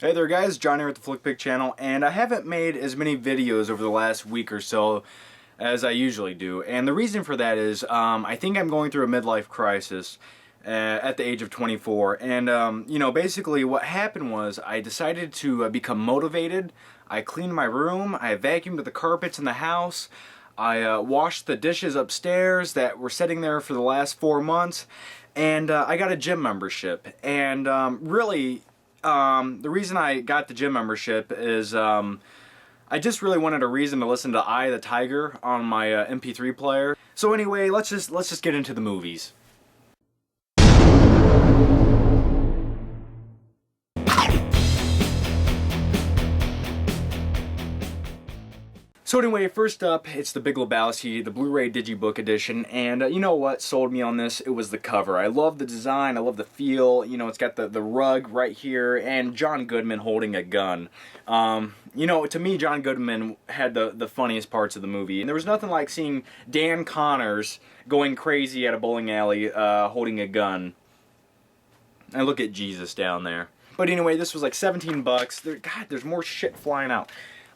Hey there guys, John here at the theFLICKpick channel, and I haven't made as many videos over the last week or so as I usually do, and the reason for that is I think I'm going through a midlife crisis at the age of 24, and basically what happened was I decided to become motivated. I cleaned my room, I vacuumed the carpets in the house, I washed the dishes upstairs that were sitting there for the last 4 months, and I got a gym membership, and the reason I got the gym membership is I just really wanted a reason to listen to Eye of the Tiger on my MP3 player. So anyway, let's just get into the movies. So anyway, first up, it's the Big Lebowski, the Blu-ray Digibook edition, and you know what sold me on this? It was the cover. I love the design, I love the feel, it's got the rug right here, and John Goodman holding a gun. To me, John Goodman had the funniest parts of the movie, and there was nothing like seeing Dan Connors going crazy at a bowling alley holding a gun. And look at Jesus down there. But anyway, this was like 17 bucks. God, there's more shit flying out.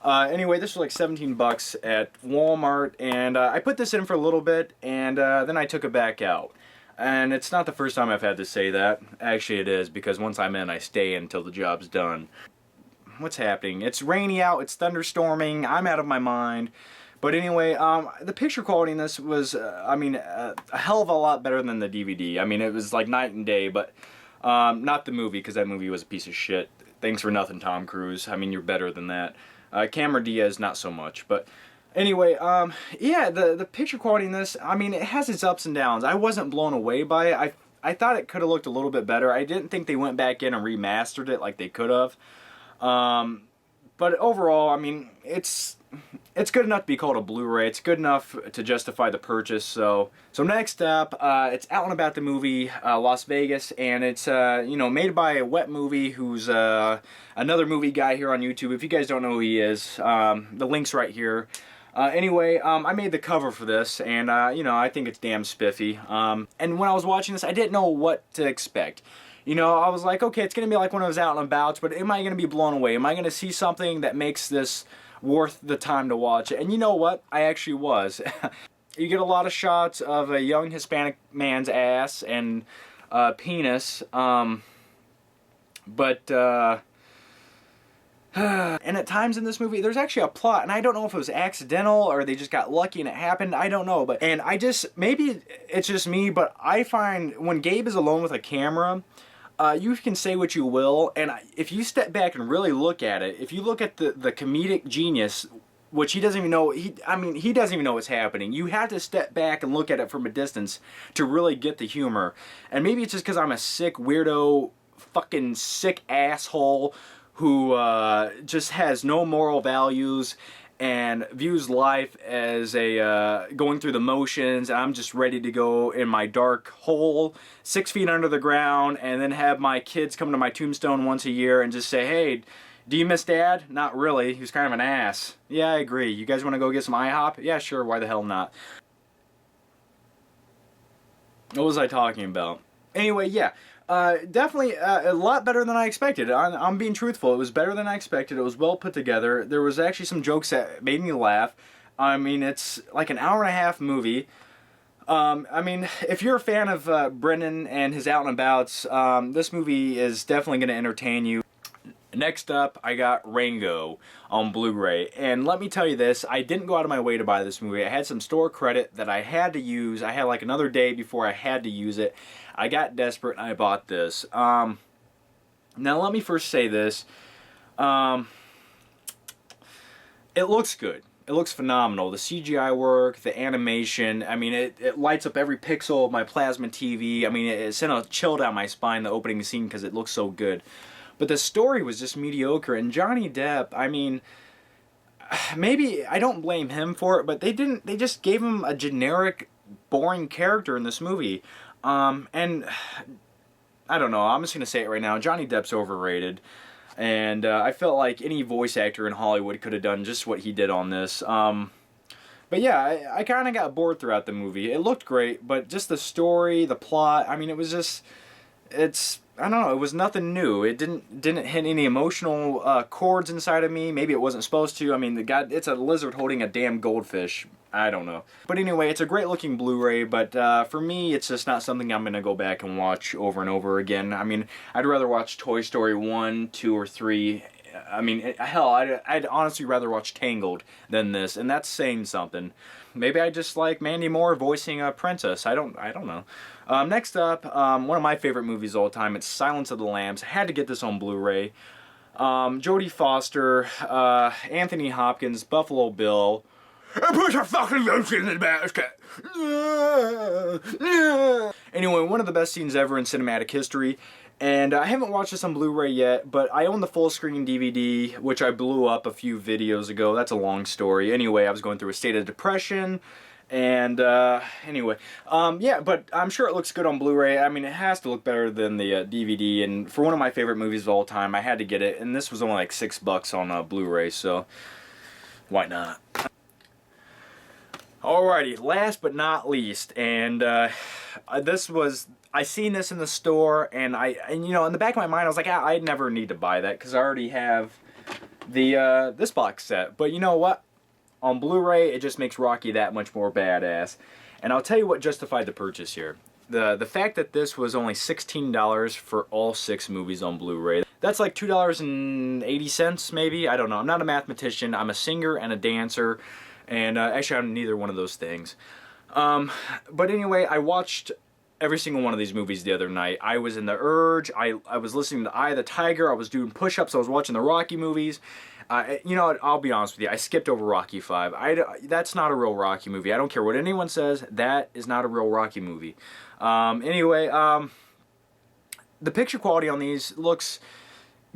Anyway, this was like 17 bucks at Walmart, and I put this in for a little bit, and then I took it back out. And it's not the first time I've had to say that. Actually, it is, because once I'm in, I stay until the job's done. What's happening? It's rainy out, it's thunderstorming, I'm out of my mind. But anyway, the picture quality in this was, a hell of a lot better than the DVD. I mean, it was like night and day, but not the movie, because that movie was a piece of shit. Thanks for nothing, Tom Cruise. I mean, you're better than that. Cameron Diaz, not so much. But anyway, yeah, the picture quality in this, I mean, it has its ups and downs. I wasn't blown away by it. I thought it could have looked a little bit better. I didn't think they went back in and remastered it like they could have. But overall, I mean, it's good enough to be called a Blu-ray. It's good enough to justify the purchase. So next up, it's Out and About the movie, Las Vegas, and it's made by a Wet Movie, who's another movie guy here on YouTube. If you guys don't know who he is, the link's right here. Anyway, I made the cover for this, and I think it's damn spiffy. And when I was watching this, I didn't know what to expect. I was like, okay, it's going to be like one of those Out and Abouts, but am I going to be blown away? Am I going to see something that makes this worth the time to watch? And you know what? I actually was. You get a lot of shots of a young Hispanic man's ass and penis, and at times in this movie, there's actually a plot, and I don't know if it was accidental or they just got lucky and it happened. I don't know, and maybe it's just me, but I find when Gabe is alone with a camera, you can say what you will, and if you step back and really look at it, if you look at the comedic genius, which he doesn't even know, he doesn't even know what's happening. You have to step back and look at it from a distance to really get the humor. And maybe it's just because I'm a sick, weirdo, fucking sick asshole who just has no moral values and views life as a going through the motions, and I'm just ready to go in my dark hole 6 feet under the ground and then have my kids come to my tombstone once a year and just say, hey, do you miss Dad? Not really. He was kind of an ass. Yeah, I agree. You guys want to go get some IHOP? Yeah, sure. Why the hell not? What was I talking about? Anyway, yeah. Definitely a lot better than I expected. I'm being truthful. It was better than I expected. It was well put together. There was actually some jokes that made me laugh. I mean, it's like an hour-and-a-half movie. If you're a fan of Brendan and his Out and Abouts, this movie is definitely going to entertain you. Next up, I got Raino on Blu-ray, and let me tell you this, I didn't go out of my way to buy this movie. I had some store credit that I had to use. I had like another day before I had to use it. I got desperate and I bought this. Now let me first say this. It looks good. It looks phenomenal. The CGI work, the animation, I mean, it lights up every pixel of my plasma TV. I mean, it sent a chill down my spine, the opening scene, because it looks so good. But the story was just mediocre, and Johnny Depp, I mean, maybe I don't blame him for it, but they just gave him a generic, boring character in this movie. And I don't know, I'm just going to say it right now, Johnny Depp's overrated, and I felt like any voice actor in Hollywood could have done just what he did on this. But yeah, I kind of got bored throughout the movie. It looked great, but just the story, the plot, I mean, it was just, it's I don't know, it was nothing new. It didn't hit any emotional chords inside of me. Maybe it wasn't supposed to. I mean, it's a lizard holding a damn goldfish. I don't know. But anyway, it's a great looking Blu-ray, but for me, it's just not something I'm going to go back and watch over and over again. I mean, I'd rather watch Toy Story 1, 2, or 3. I mean, hell, I'd honestly rather watch Tangled than this, and that's saying something. Maybe I just like Mandy Moore voicing a princess. I don't know. Next up, one of my favorite movies of all time. It's Silence of the Lambs. I had to get this on Blu-ray. Jodie Foster, Anthony Hopkins, Buffalo Bill. Put your fucking lotion in the basket. Anyway, one of the best scenes ever in cinematic history. And I haven't watched this on Blu-ray yet, but I own the full screen DVD, which I blew up a few videos ago. That's a long story. Anyway, I was going through a state of depression, and anyway, yeah, but I'm sure it looks good on Blu-ray. I mean, it has to look better than the DVD, and for one of my favorite movies of all time, I had to get it, and this was only like $6 on Blu-ray, so why not? Alrighty, last but not least, and I seen this in the store, and you know, in the back of my mind, I was like, I'd never need to buy that because I already have the this box set. But you know what? On Blu-ray, it just makes Rocky that much more badass. And I'll tell you what justified the purchase here. The fact that this was only $16 for all 6 movies on Blu-ray. That's like $2.80 maybe. I don't know. I'm not a mathematician. I'm a singer and a dancer, and actually, I'm neither one of those things. But anyway, I watched every single one of these movies the other night. I was in the urge. I was listening to Eye of the Tiger. I was doing push-ups. I was watching the Rocky movies. You know what? I'll be honest with you. I skipped over Rocky 5. That's not a real Rocky movie. I don't care what anyone says. That is not a real Rocky movie. Anyway, the picture quality on these looks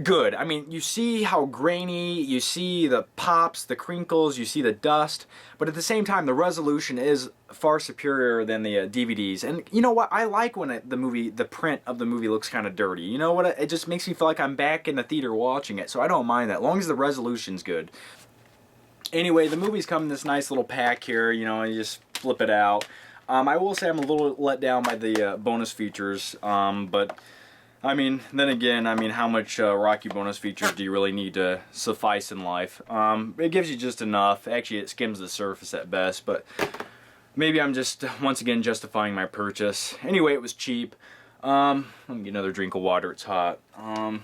good. I mean, you see how grainy, you see the pops, the crinkles, you see the dust, but at the same time, the resolution is far superior than the DVDs. And you know what? I like when the print of the movie looks kind of dirty. You know what? It just makes me feel like I'm back in the theater watching it, so I don't mind that, as long as the resolution's good. Anyway, the movies come in this nice little pack here, you know, and you just flip it out. I will say I'm a little let down by the bonus features, but I mean, then again, I mean, how much Rocky bonus features do you really need to suffice in life? It gives you just enough. Actually, it skims the surface at best, but maybe I'm just, once again, justifying my purchase. Anyway, it was cheap. Let me get another drink of water. It's hot. Got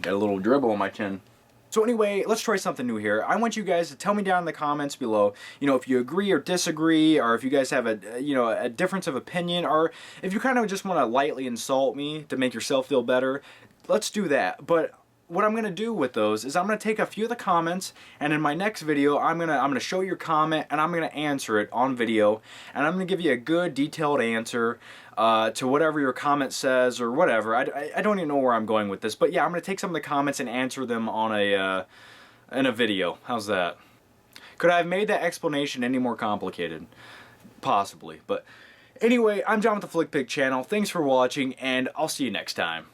a little dribble on my chin. So anyway, let's try something new here. I want you guys to tell me down in the comments below, you know, if you agree or disagree, or if you guys have a difference of opinion, or if you kind of just want to lightly insult me to make yourself feel better. Let's do that. But what I'm going to do with those is I'm going to take a few of the comments, and in my next video, I'm going to show your comment, and I'm going to answer it on video, and I'm going to give you a good detailed answer to whatever your comment says or whatever. I don't even know where I'm going with this, but yeah, I'm going to take some of the comments and answer them on in a video. How's that? Could I have made that explanation any more complicated? Possibly, but anyway, I'm John with the FlickPick channel. Thanks for watching, and I'll see you next time.